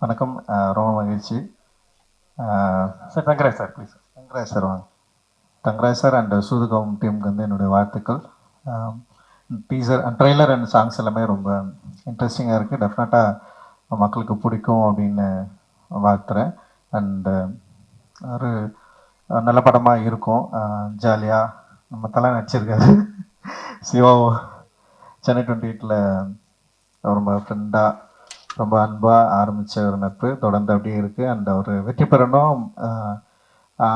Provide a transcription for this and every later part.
வணக்கம். ரொம்ப மகிழ்ச்சி. Sir Thangaraj sir please. Thangaraj sir வாங்க. தங்கராஜ் சார் அண்ட் சூதுகம் டீமுக்கு வந்து என்னுடைய வாழ்த்துக்கள். டீசர் ட்ரெய்லர் அண்ட் சாங்ஸ் எல்லாமே ரொம்ப இன்ட்ரெஸ்டிங்காக இருக்குது. டெஃபினட்டாக மக்களுக்கு பிடிக்கும் அப்படின்னு வாழ்த்துறேன். அண்டு ஒரு நல்ல படமாக இருக்கும். ஜாலியாக நம்ம தலை நடிச்சிருக்காரு சிவா. சென்னை 28ல் ரொம்ப ஃப்ரெண்டாக ரொம்ப அன்பாக ஆரம்பித்த ஒரு நட்பு தொடர்ந்து அப்படியே இருக்குது. அண்ட் அவர் வெற்றி பெறணும்.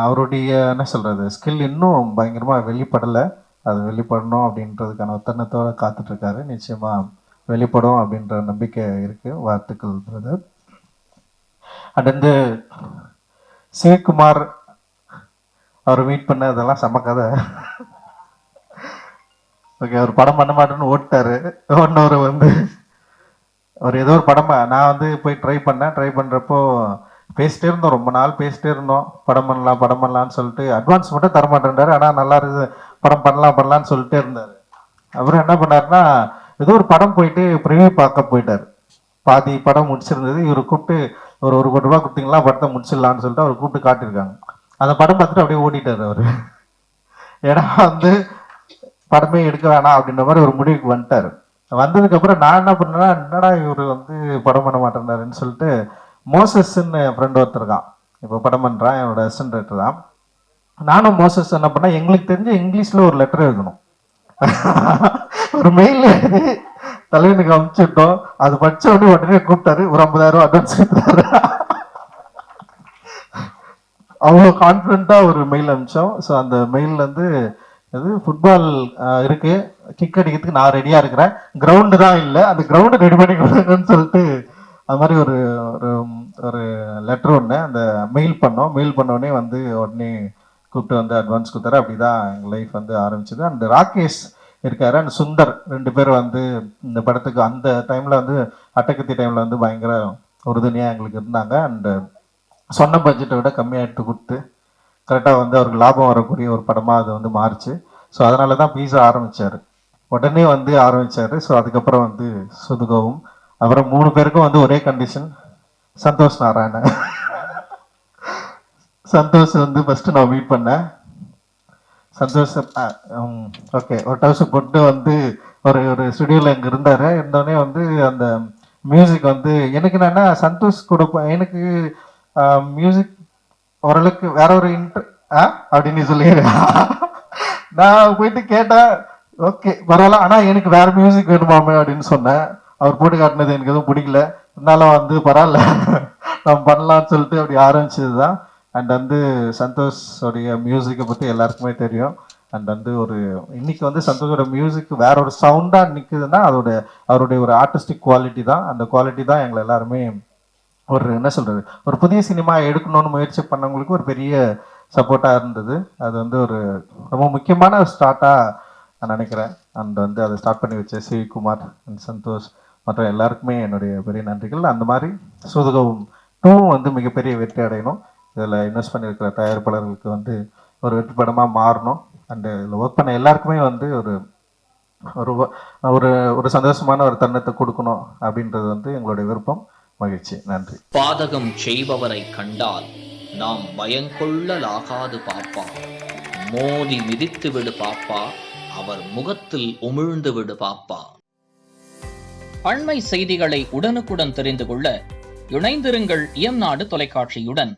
அவருடைய என்ன சொல்கிறது ஸ்கில் இன்னும் பயங்கரமாக வெளிப்படலை. அது வெளிப்படணும் அப்படின்றதுக்கான ஒத்தனத்தோடு காத்துட்ருக்காரு. நிச்சயமாக வெளிப்படும் அப்படின்ற நம்பிக்கை இருக்குது. வாழ்த்துக்கள் பிரதர். அண்ட் வந்து சிவகுமார் அவர் மீட் பண்ண அதெல்லாம் செம்ம கதை. ஓகே, அவர் படம் பண்ண மாட்டேன்னு ஓட்டார். ஒன்னவர் வந்து அவர் ஏதோ ஒரு படமாக நான் வந்து போய் ட்ரை பண்ணுறப்போ பேசிட்டே இருந்தோம். ரொம்ப நாள் பேசிட்டே இருந்தோம். படம் பண்ணலான்னு சொல்லிட்டு அட்வான்ஸ் மட்டும் தரமாட்டேன்றாரு. ஆனால் நல்லா இருக்குது, படம் பண்ணலான்னு சொல்லிட்டே இருந்தார். அப்புறம் என்ன பண்ணாருன்னா ஏதோ ஒரு படம் போயிட்டு ப்ரிவியூ பார்க்க போயிட்டார். பாதி படம் முடிச்சிருந்தது. இவர் கூப்பிட்டு ஒரு 1 கோடி ரூபா கொடுத்தீங்களா படத்தை முடிச்சிடலான்னு சொல்லிட்டு அவர் கூப்பிட்டு காட்டியிருக்காங்க. அந்த படம் பார்த்துட்டு அப்படியே ஓடிட்டார் அவர். ஏன்னா வந்து படமே எடுக்க வேணாம் அப்படின்ற மாதிரி ஒரு முடிவுக்கு வந்துட்டார். வந்ததுக்கப்புறம் நான் என்ன பண்ணேன்னா, என்னடா இவர் வந்து படம் பண்ண மாட்டேன்னாருன்னு சொல்லிட்டு மோசஸ்ன்னு ஃப்ரெண்ட் ஒருத்தருக்கான், இப்போ படம் பண்ணுறான், என்னோட அசிஸ்டன்ட் டைரக்டர் தான். நானும் மோசஸ் என்ன பண்ணேன், எங்களுக்கு தெரிஞ்ச இங்கிலீஷில் ஒரு லெட்டர் எழுதணும். ஒரு மெயில் தலைவனுக்கு அனுப்பிச்சுட்டோம். அது படித்த உடனே கூப்பிட்டாரு. ஒரு 50,000 அட்வான்ஸ் கொடுத்தாரு. அவ்வளோ கான்ஃபிடென்ட்டாக ஒரு மெயில் அனுப்பிச்சோம். ஸோ அந்த மெயிலில் வந்து அது ஃபுட்பால் இருக்கு, கிக் அடிக்கிறதுக்கு நான் ரெடியாக இருக்கிறேன், கிரவுண்டு தான் இல்லை, அந்த கிரவுண்டு ரெடி பண்ணி கொடுங்கன்னு சொல்லிட்டு அது மாதிரி ஒரு ஒரு லெட்டர் ஒன்று அந்த மெயில் பண்ணோடனே வந்து உடனே கூப்பிட்டு வந்து அட்வான்ஸ் கொடுத்தாரு. அப்படி தான் எங்கள் லைஃப் வந்து ஆரம்பிச்சது. அண்ட் ராகேஷ் இருக்காரு அண்ட் சுந்தர் 2 பேர் வந்து இந்த படத்துக்கு அந்த டைமில் வந்து அட்டகத்தி டைமில் வந்து பயங்கர உறுதுணையாக எங்களுக்கு இருந்தாங்க. அண்டு சொன்ன பட்ஜெட்டை விட கம்மியாக எடுத்து கொடுத்து கரெக்டாக வந்து அவருக்கு லாபம் வரக்கூடிய ஒரு படமாக அது வந்து மாறிச்சு. ஸோ அதனால தான் பீஸா உடனே வந்து ஆரம்பித்தார். ஸோ அதுக்கப்புறம் வந்து சுதுகவும் அப்புறம் 3 பேருக்கும் வந்து ஒரே கண்டிஷன், சந்தோஷ் நாராயணன். சந்தோஷ் வந்து ஃபஸ்ட்டு நான் மீட் பண்ணேன். சந்தோஷ் ஓகே ஒரு டவுசர் போட்டு வந்து ஒரு ஸ்டுடியோவில் இங்கே இருந்தோடனே வந்து அந்த மியூசிக் வந்து எனக்கு என்னென்னா சந்தோஷ் கூட எனக்கு மியூசிக் ஓரளவுக்கு வேற ஒரு அப்படின்னு சொல்லி நான் போயிட்டு கேட்டேன். ஓகே பரவாயில்ல, ஆனால் எனக்கு வேற மியூசிக் வேணுமாமே அப்படின்னு சொன்னேன். அவர் போட்டு காட்டினது எனக்கு எதுவும் பிடிக்கல. இருந்தாலும் வந்து பரவாயில்ல நம்ம பண்ணலான்னு சொல்லிட்டு அப்படி ஆரம்பிச்சது தான். அண்ட் வந்து சந்தோஷோடைய மியூசிக்கை பற்றி எல்லாருக்குமே தெரியும். அண்ட் வந்து இன்னைக்கு வந்து சந்தோஷோட மியூசிக் வேற ஒரு சவுண்டாக நிற்குதுன்னா அவருடைய ஒரு ஆர்டிஸ்டிக் குவாலிட்டி தான். அந்த குவாலிட்டி தான் எங்களை எல்லாருமே என்ன சொல்கிறது ஒரு புதிய சினிமா எடுக்கணும்னு முயற்சி பண்ணவங்களுக்கு ஒரு பெரிய சப்போர்ட்டாக இருந்தது. அது வந்து ஒரு ரொம்ப முக்கியமான ஒரு ஸ்டார்ட்டாக நான் நினைக்கிறேன். அண்ட் வந்து அதை ஸ்டார்ட் பண்ணி வச்ச சிவகுமார் அண்ட் சந்தோஷ் மற்ற எல்லாருக்குமே என்னுடைய பெரிய நன்றிகள். அந்த மாதிரி சூதுகவும் 2 வந்து மிகப்பெரிய வெற்றி அடையணும். இதில் இன்வெஸ்ட் பண்ணியிருக்கிற தயாரிப்பாளர்களுக்கு வந்து ஒரு வெற்றி படமாக மாறணும். அண்டு இதில் ஒர்க் பண்ண எல்லாருக்குமே வந்து ஒரு ஒரு சந்தோஷமான ஒரு தருணத்தை கொடுக்கணும் அப்படின்றது வந்து எங்களுடைய விருப்பம். மகிழ்ச்சி. நன்றி. பாதகம் செய்பவரை கண்டால் நாம் பயங்கொள்ளலாகாது பாப்பா, மோதி மிதித்து விடு பாப்பா, அவர் முகத்தில் உமிழ்ந்து விடு பாப்பா. அண்மை செய்திகளை உடனுக்குடன் தெரிந்து கொள்ள இணைந்திருங்கள் இயம்நாடு தொலைக்காட்சியுடன்.